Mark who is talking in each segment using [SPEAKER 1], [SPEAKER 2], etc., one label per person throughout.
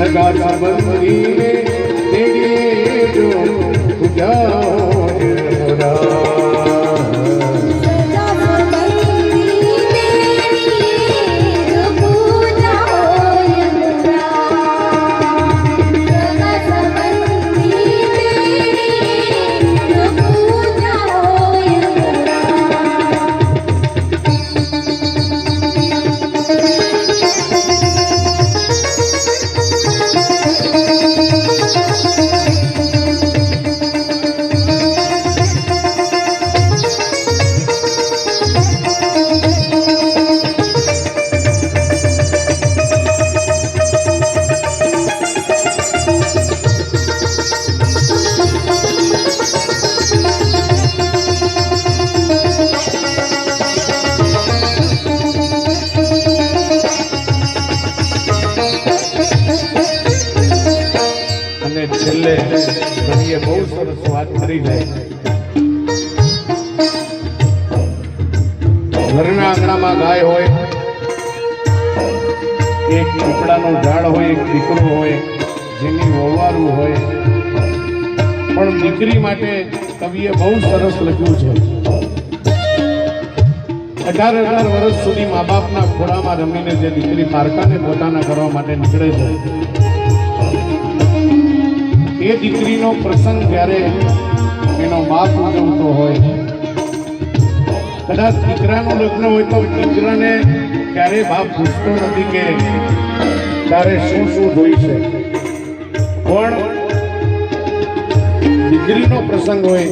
[SPEAKER 1] સગા સંબંધીને તેડીએ જો પૂજાઓ છેલ્લે કવિએ બહુ સરસ વાત કરી છે. ઘરના આંગણામાં ગાય હોય, એક પીપળાનું ઝાડ હોય, એક દીકરો હોય જેની વહુવારું હોય, પણ દીકરી માટે કવિએ બહુ સરસ લખ્યું છે. 18 વર્ષ સુધી મા બાપના ખોળામાં રમીને જે દીકરી પારકાને પોતાના કરવા માટે નીકળે છે, એ દીકરીનો પ્રસંગ જ્યારે એનો બાપ ઉજવતો હોય, કદાચ દીકરાનું લગ્ન હોય તો દીકરાને ક્યારે બાપ પૂછતો નથી કે તારે શું શું જોઈશે, પણ દીકરીનો પ્રસંગ હોય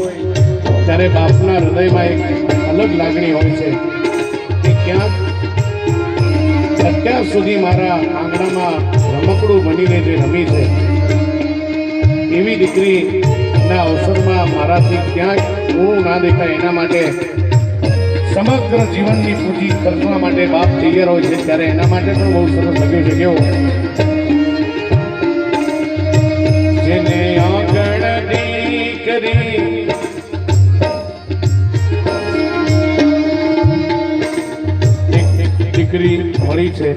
[SPEAKER 1] ત્યારે બાપના હૃદયમાં એક અલગ લાગણી હોય છે કે ક્યાંક અત્યાર સુધી મારા આંગણામાં રમકડું બનીને જે રમી છે એવી દીકરીના અવસરમાં મારાથી ક્યાંક હું ના દેખાય એના માટે સમગ્ર જીવનની પૂંજી ખર્ચવા માટે બાપ તૈયાર હોય છે. ત્યારે એના માટે પણ બહુ સરસ લખ્યું છે. કેવું? જેને આગળ દીકરી દીકરી મળી છે